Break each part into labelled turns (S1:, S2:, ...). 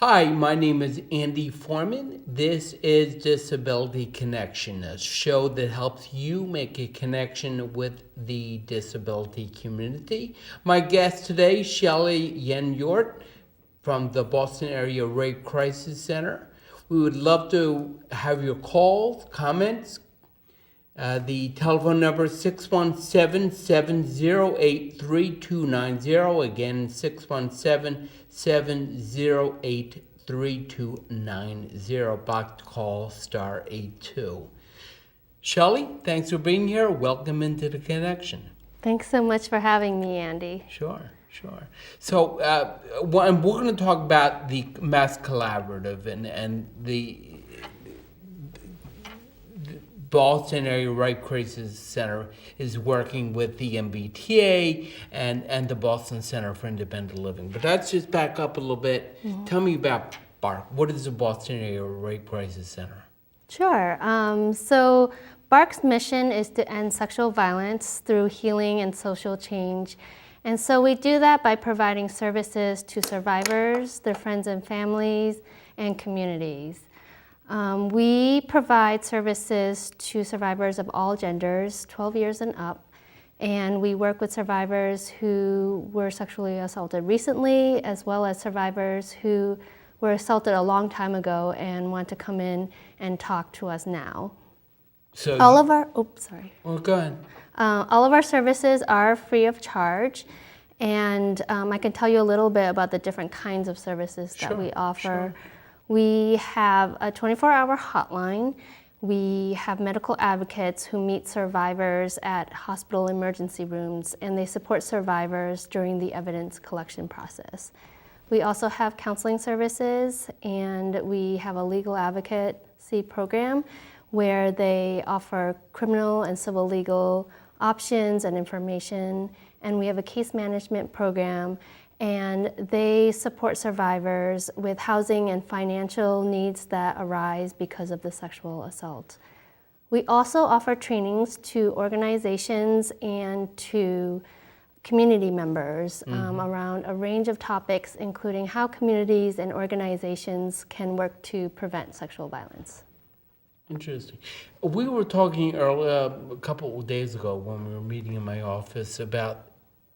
S1: Hi, my name is Andy Foreman. This is Disability Connection, a show that helps you make a connection with the disability community. My guest today, Shelley Yew-Ewert from the Boston Area Rape Crisis Center. We would love to have your calls, comments. The telephone number is 617-708-3290. Again, 617-708-3290. Box call *82. Shelley, thanks for being here. Welcome into the connection.
S2: Thanks so much for having me, Andy.
S1: Sure. So we're going to talk about the Mass Collaborative and the Boston Area Rape Crisis Center is working with the MBTA and the Boston Center for Independent Living. But let's just back up a little bit. Mm-hmm. Tell me about BARCC. What is the Boston Area Rape Crisis Center?
S2: Sure. So BARCC's mission is to end sexual violence through healing and social change. And so we do that by providing services to survivors, their friends and families, and communities. We provide services to survivors of all genders, 12 years and up, and we work with survivors who were sexually assaulted recently, as well as survivors who were assaulted a long time ago and want to come in and talk to us now.
S1: So
S2: all of our
S1: go ahead.
S2: All of our services are free of charge, and I can tell you a little bit about the different kinds of services that we offer. Sure. We have a 24-hour hotline. We have medical advocates who meet survivors at hospital emergency rooms, and they support survivors during the evidence collection process. We also have counseling services, and we have a legal advocacy program where they offer criminal and civil legal options and information, and we have a case management program, and they support survivors with housing and financial needs that arise because of the sexual assault. We also offer trainings to organizations and to community members around a range of topics, including how communities and organizations can work to prevent sexual violence.
S1: Interesting. We were talking earlier, a couple of days ago when we were meeting in my office about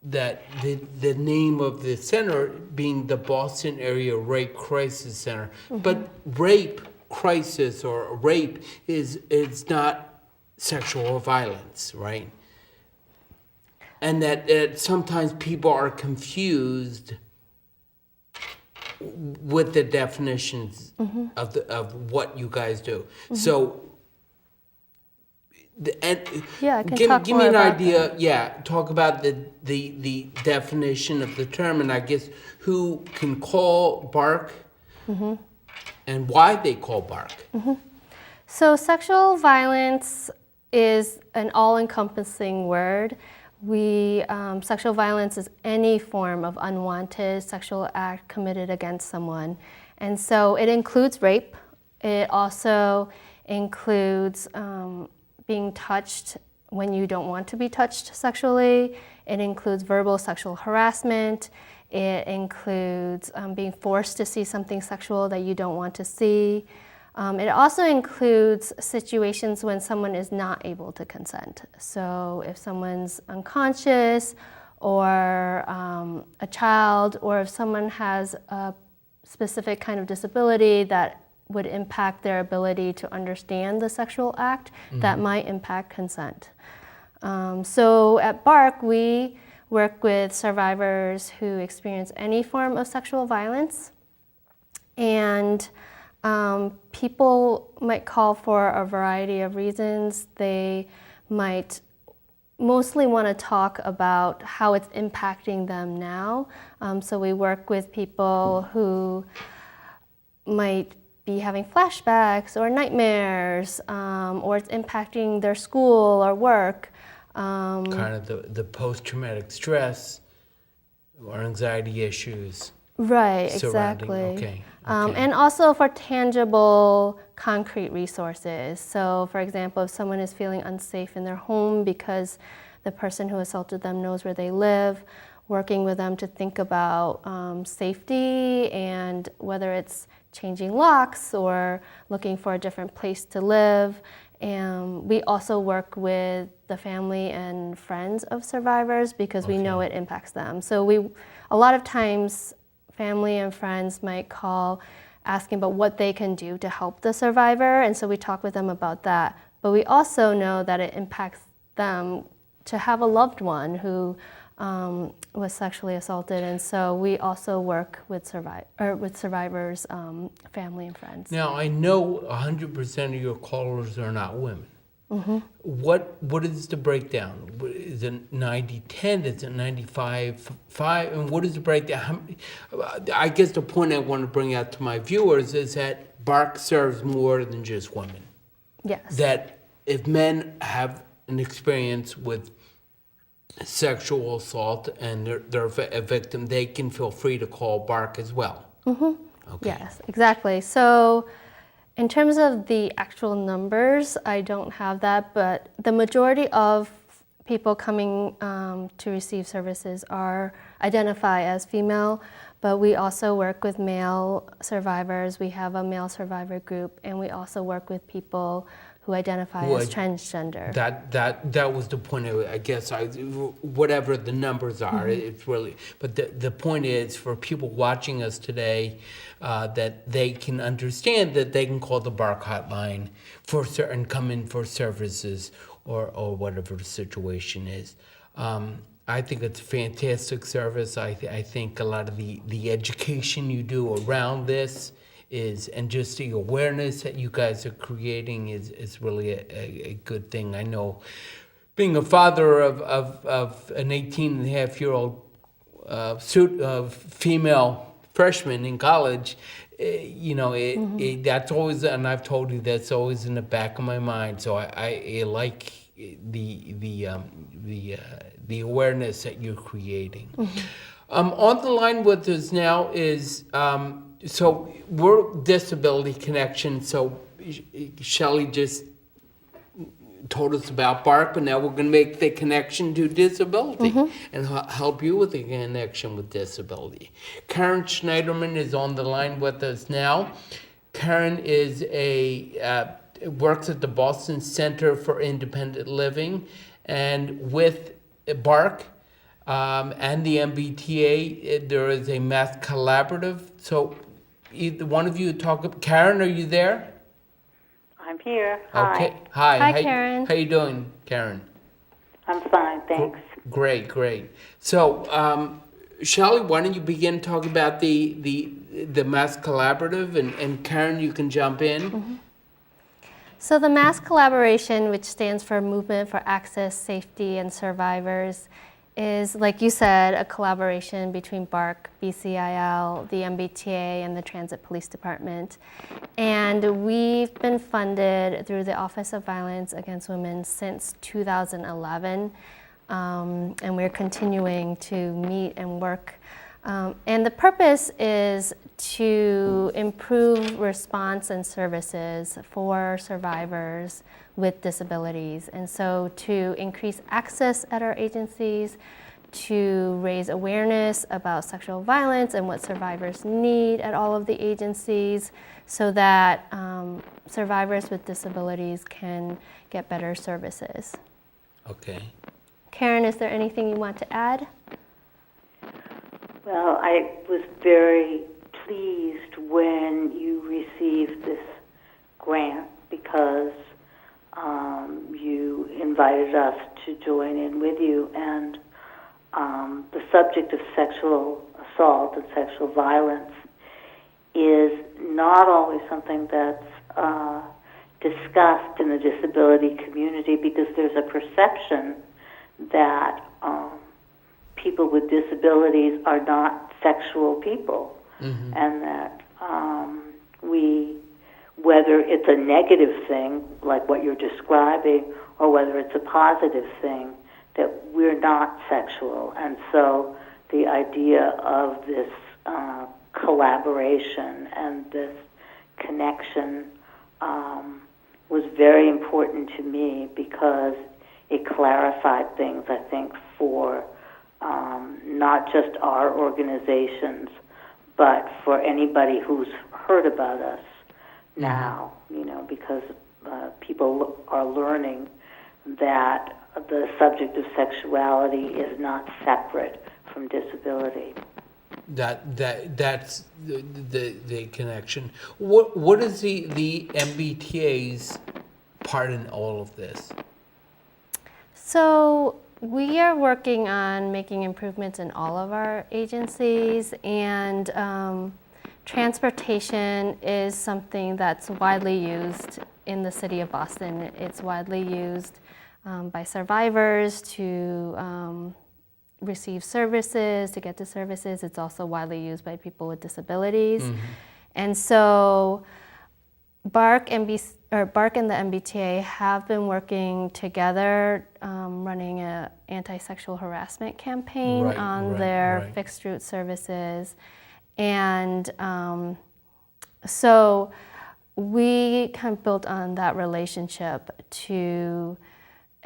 S1: that the name of the center being the Boston Area Rape Crisis Center. Mm-hmm. But rape crisis or rape is not sexual violence, right? And that sometimes people are confused with the definitions of what you guys do. Mm-hmm. So give me an idea. That. Yeah, talk about the definition of the term, and I guess who can call BARCC and why they call BARCC. Mm-hmm.
S2: So sexual violence is an all-encompassing word. Sexual violence is any form of unwanted sexual act committed against someone, and so it includes rape. It also includes being touched when you don't want to be touched sexually. It includes verbal sexual harassment. It includes being forced to see something sexual that you don't want to see. It also includes situations when someone is not able to consent. So if someone's unconscious, or a child, or if someone has a specific kind of disability that would impact their ability to understand the sexual act, that might impact consent. So at BARCC, we work with survivors who experience any form of sexual violence, and people might call for a variety of reasons. They might mostly want to talk about how it's impacting them now. So we work with people who might be having flashbacks or nightmares, or it's impacting their school or work.
S1: Kind of the post-traumatic stress or anxiety issues.
S2: Right, exactly.
S1: Okay.
S2: And also for tangible, concrete resources. So for example, if someone is feeling unsafe in their home because the person who assaulted them knows where they live, working with them to think about safety and whether it's changing locks or looking for a different place to live. And we also work with the family and friends of survivors because we know it impacts them. So a lot of times, family and friends might call asking about what they can do to help the survivor, and so we talk with them about that. But we also know that it impacts them to have a loved one who was sexually assaulted, and so we also work with survivors' family and friends.
S1: Now, I know 100% of your callers are not women.
S2: Mm-hmm.
S1: What is the breakdown? Is it 90-10? Is it 95-5? And what is the breakdown? I guess the point I want to bring out to my viewers is that BARCC serves more than just women.
S2: Yes.
S1: That if men have an experience with sexual assault and they're a victim, they can feel free to call BARCC as well.
S2: Mm-hmm.
S1: Okay.
S2: Yes, exactly. So in terms of the actual numbers, I don't have that, but the majority of people coming to receive services identify as female, but we also work with male survivors. We have a male survivor group, and we also work with people who identify as transgender.
S1: That was the point. I guess whatever the numbers are, it's really. But the point is for people watching us today, that they can understand that they can call the BARCC hotline for certain, come in for services or whatever the situation is. I think it's a fantastic service. I think a lot of the education you do around this and just the awareness that you guys are creating is really a good thing. I know being a father of an 18-and-a-half-year-old female freshman in college, that's always, and I've told you that's always in the back of my mind. So I like the awareness that you're creating. On the line with us now is so we're Disability Connection. So Shelley just told us about BARCC, but now we're going to make the connection to disability and help you with the connection with disability. Karen Schneiderman is on the line with us now. Karen is works at the Boston Center for Independent Living, and with BARCC and the MBTA, there is a math collaborative. So either one of you talk. Karen, are you there?
S3: I'm here. Hi.
S1: Okay. Hi.
S2: Hi, Karen.
S1: How you doing, Karen?
S3: I'm fine, thanks.
S1: Great. So, Shelley, why don't you begin talking about the Mass Collaborative, and Karen, you can jump in.
S2: So the Mass Collaboration, which stands for Movement for Access, Safety, and Survivors, is, like you said, a collaboration between BARCC, BCIL, the MBTA, and the Transit Police Department. And we've been funded through the Office of Violence Against Women since 2011. And we're continuing to meet and work. And the purpose is to improve response and services for survivors with disabilities. And so to increase access at our agencies, to raise awareness about sexual violence and what survivors need at all of the agencies so that survivors with disabilities can get better services.
S1: Okay.
S2: Karen, is there anything you want to add?
S3: Well, I was very pleased when you received this grant because you invited us to join in with you, and the subject of sexual assault and sexual violence is not always something that's discussed in the disability community because there's a perception that people with disabilities are not sexual people, and that whether it's a negative thing, like what you're describing, or whether it's a positive thing, that we're not sexual. And so the idea of this collaboration and this connection was very important to me because it clarified things, I think, for not just our organizations, but for anybody who's heard about us now, because people are learning that the subject of sexuality is not separate from disability.
S1: That's the connection. What is the MBTA's part in all of this?
S2: So we are working on making improvements in all of our agencies, and transportation is something that's widely used in the city of Boston. It's widely used by survivors to receive services, to get to services. It's also widely used by people with disabilities. Mm-hmm. And so BARCC and the MBTA have been working together, running an anti-sexual harassment campaign on their fixed route services. And so we kind of built on that relationship to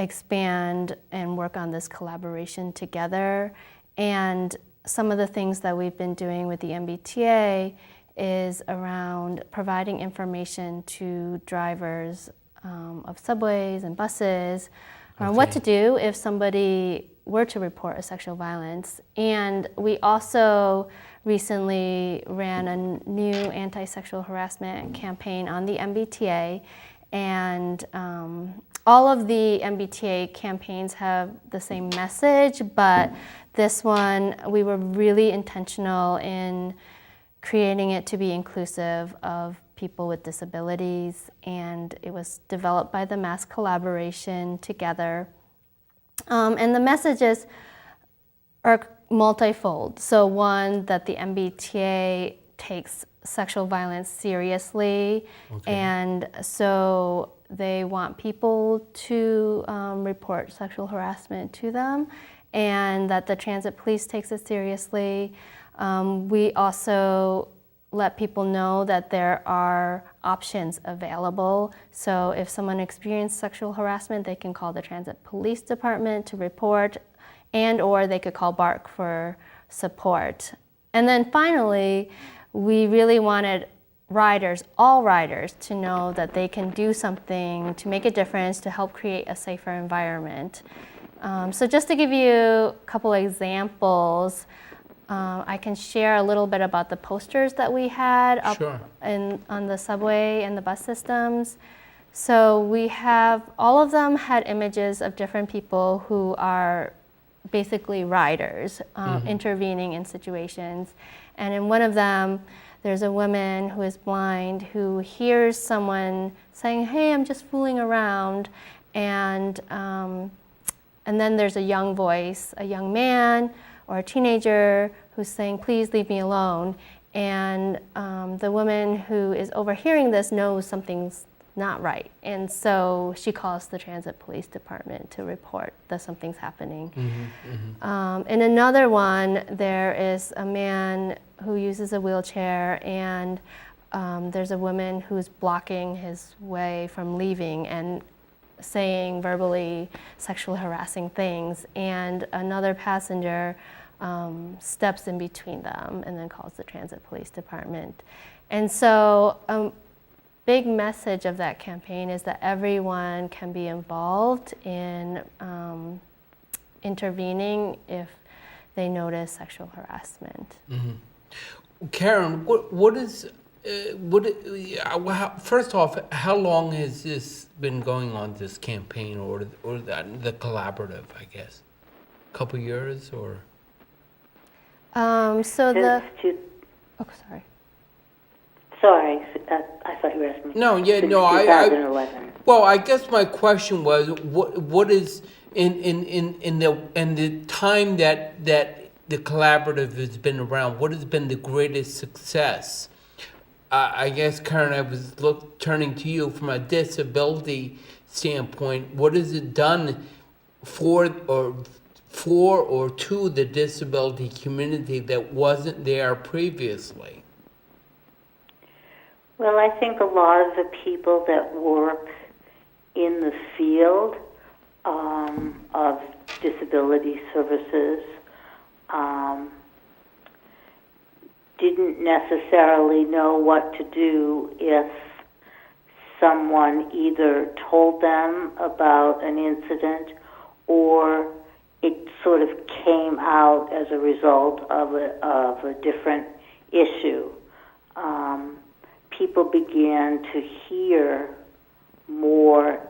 S2: expand and work on this collaboration together. And some of the things that we've been doing with the MBTA is around providing information to drivers of subways and buses on what to do if somebody were to report a sexual violence. And we also recently ran a new anti-sexual harassment campaign on the MBTA, and all of the MBTA campaigns have the same message, but this one, we were really intentional in creating it to be inclusive of people with disabilities, and it was developed by the Mass Collaboration together. And the messages are multifold. So one, that the MBTA takes sexual violence seriously, and so they want people to report sexual harassment to them, and that the transit police takes it seriously. We also let people know that there are options available. So if someone experienced sexual harassment, they can call the transit police department to report, and or they could call BARCC for support. And then finally, we really wanted all riders to know that they can do something to make a difference, to help create a safer environment. So just to give you a couple examples, I can share a little bit about the posters that we had up on the subway and the bus systems. So we have, all of them had images of different people who are basically riders intervening in situations. And in one of them, there's a woman who is blind who hears someone saying, "Hey, I'm just fooling around," and then there's a young voice, a young man or a teenager who's saying, "Please leave me alone." And the woman who is overhearing this knows something's not right, and so she calls the transit police department to report that something's happening. In another one, there is a man who uses a wheelchair, and there's a woman who's blocking his way from leaving and saying verbally sexually harassing things, and another passenger steps in between them and then calls the transit police department. And so big message of that campaign is that everyone can be involved in intervening if they notice sexual harassment.
S1: Karen, first off, how long has this been going on, this campaign, or the collaborative, I guess? A couple years, or?
S2: Oh, sorry.
S3: Sorry, I thought you were asking me.
S1: No, yeah,
S3: Since
S1: no,
S3: 2011.
S1: Well, I guess my question was, what is in the time that the collaborative has been around, what has been the greatest success? I guess, Karen, I was turning to you from a disability standpoint. What has it done for or to the disability community that wasn't there previously?
S3: Well, I think a lot of the people that work in the field of disability services didn't necessarily know what to do if someone either told them about an incident or it sort of came out as a result of a different issue. People began to hear more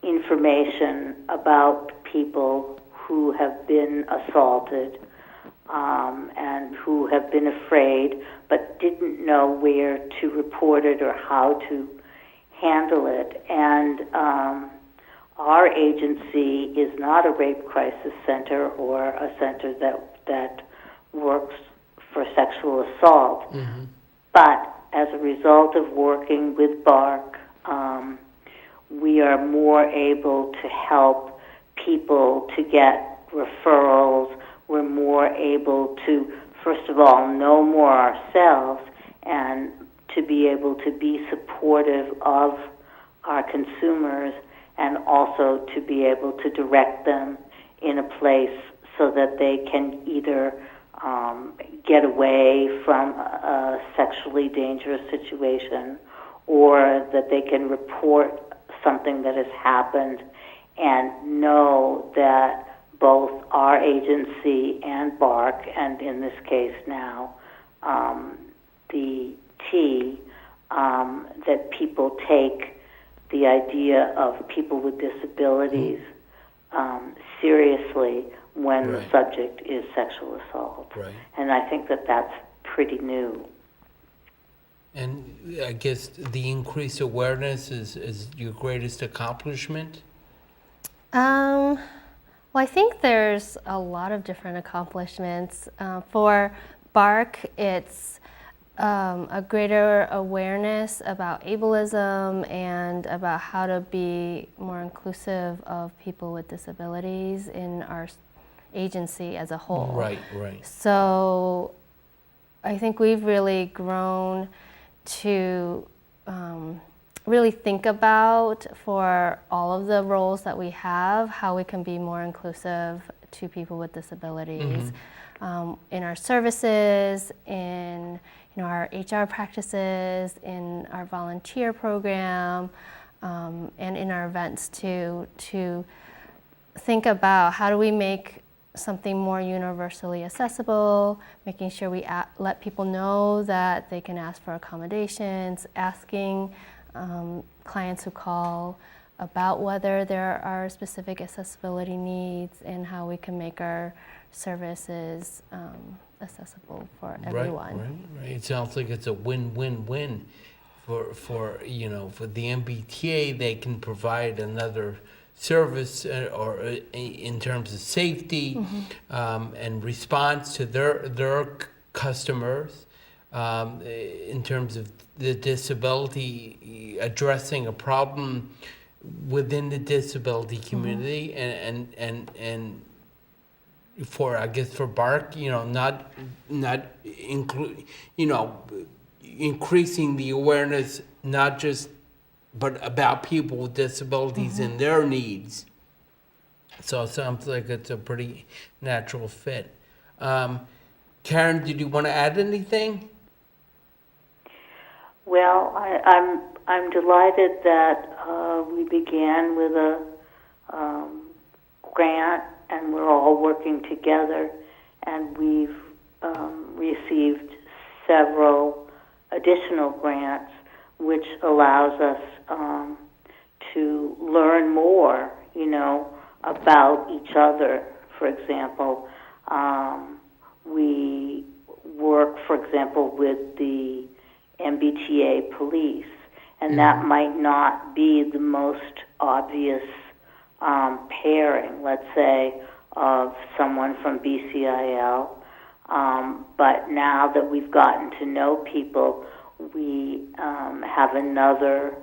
S3: information about people who have been assaulted and who have been afraid but didn't know where to report it or how to handle it. And our agency is not a rape crisis center or a center that works for sexual assault.
S1: Mm-hmm.
S3: But as a result of working with BARCC, we are more able to help people to get referrals. We're more able to, first of all, know more ourselves and to be able to be supportive of our consumers and also to be able to direct them in a place so that they can either get away from a sexually dangerous situation or that they can report something that has happened and know that both our agency and BARCC, and in this case now the T, that people take the idea of people with disabilities seriously when the subject is sexual assault.
S1: Right.
S3: And I think that that's pretty new.
S1: And I guess the increased awareness is your greatest accomplishment?
S2: Well, I think there's a lot of different accomplishments. For BARCC, it's a greater awareness about ableism and about how to be more inclusive of people with disabilities in our agency as a whole.
S1: Right, right.
S2: So I think we've really grown to really think about, for all of the roles that we have, how we can be more inclusive to people with disabilities in our services, in our HR practices, in our volunteer program, and in our events too, to think about how do we make something more universally accessible, making sure we let people know that they can ask for accommodations, asking clients who call about whether there are specific accessibility needs and how we can make our services accessible for everyone.
S1: Right. It sounds like it's a win-win-win for the MBTA. They can provide another service or in terms of safety and response to their customers, in terms of the disability, addressing a problem within the disability community, and for BARCC, not include, increasing the awareness, not just but about people with disabilities and their needs. So it sounds like it's a pretty natural fit. Karen, did you want to add anything?
S3: Well, I'm delighted that we began with a grant, and we're all working together, and we've received several additional grants, which allows us to learn more, about each other. For example, we work, for example, with the MBTA police, and that might not be the most obvious pairing, let's say, of someone from BCIL. But now that we've gotten to know people, we have another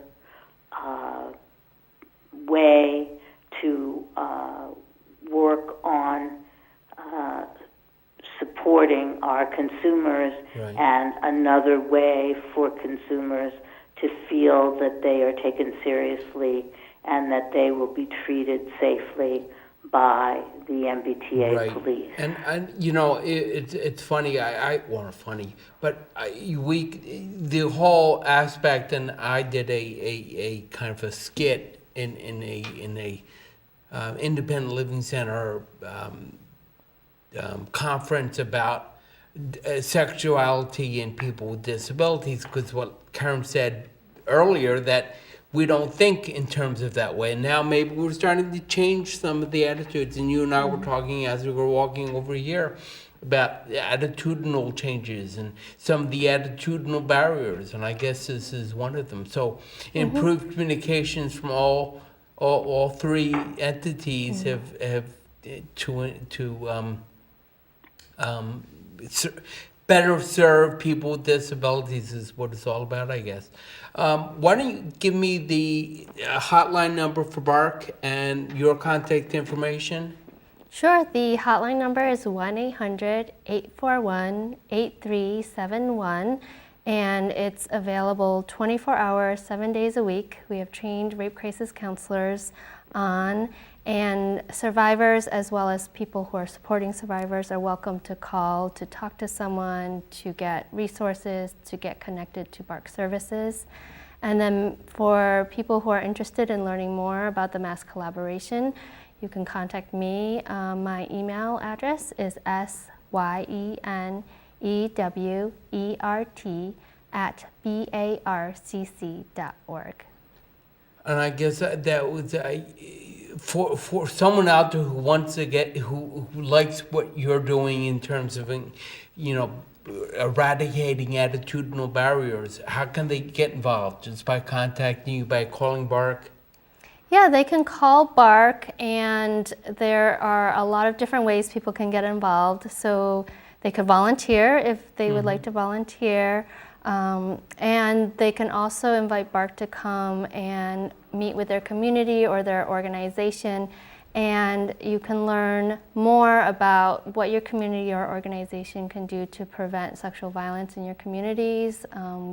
S3: way to work on supporting our consumers, and another way for consumers to feel that they are taken seriously and that they will be treated safely by the MBTA
S1: Right.
S3: police.
S1: And it's funny. Well, not funny, but the whole aspect, and I did a kind of a skit in a independent living center conference about sexuality and people with disabilities, because what Karen said earlier, that we don't think in terms of that way. And now maybe we're starting to change some of the attitudes. And you and I were talking as we were walking over here about the attitudinal changes and some of the attitudinal barriers. And I guess this is one of them. So improved communications from all three entities have better serve people with disabilities is what it's all about, I guess. Why don't you give me the hotline number for BARCC and your contact information?
S2: Sure. The hotline number is 1-800-841-8371, and it's available 24 hours, 7 days a week. We have trained rape crisis counselors on, and survivors as well as people who are supporting survivors are welcome to call to talk to someone, to get resources, to get connected to BARCC services. And then for people who are interested in learning more about the mass collaboration, you can contact me. My email address is SYENEWERT@barcc.org.
S1: And I guess that was for someone out there who wants to who likes what you're doing in terms of eradicating attitudinal barriers. How can they get involved? Just by contacting you, by calling BARCC?
S2: Yeah, they can call BARCC, and there are a lot of different ways people can get involved. So they could volunteer if they would like to volunteer. And they can also invite BARCC to come and meet with their community or their organization, and you can learn more about what your community or organization can do to prevent sexual violence in your communities.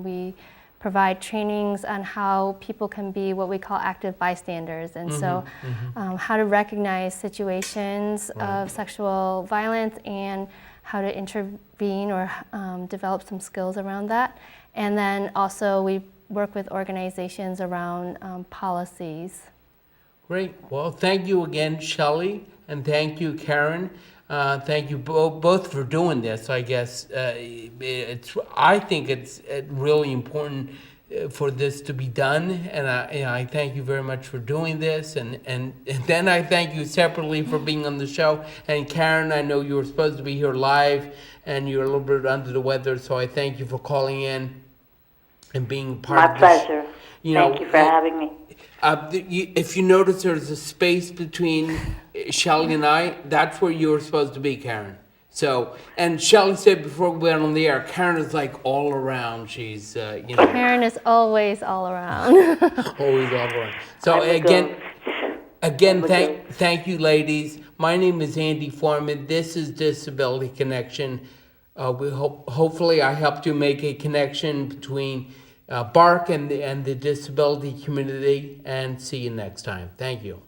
S2: We provide trainings on how people can be what we call active bystanders, and how to recognize situations of sexual violence and how to intervene or develop some skills around that. And then also we work with organizations around policies.
S1: Great. Well, thank you again, Shelley, and thank you, Karen. Thank you both for doing this. I guess I think it's really important for this to be done, and I thank you very much for doing this, and then I thank you separately for being on the show. And Karen, I know you were supposed to be here live, and you're a little bit under the weather, so I thank you for calling in and being part of this.
S3: My pleasure. Thank you for having me.
S1: If you notice, there's a space between Shelley and I. That's where you were supposed to be, Karen. So, and Shelley said before we went on the air, Karen is like all around. She's,
S2: Karen is always all around.
S1: always all around. So again, thank you, ladies. My name is Andy Foreman. This is Disability Connection. We hopefully I helped you make a connection between BARCC and the disability community, and see you next time. Thank you.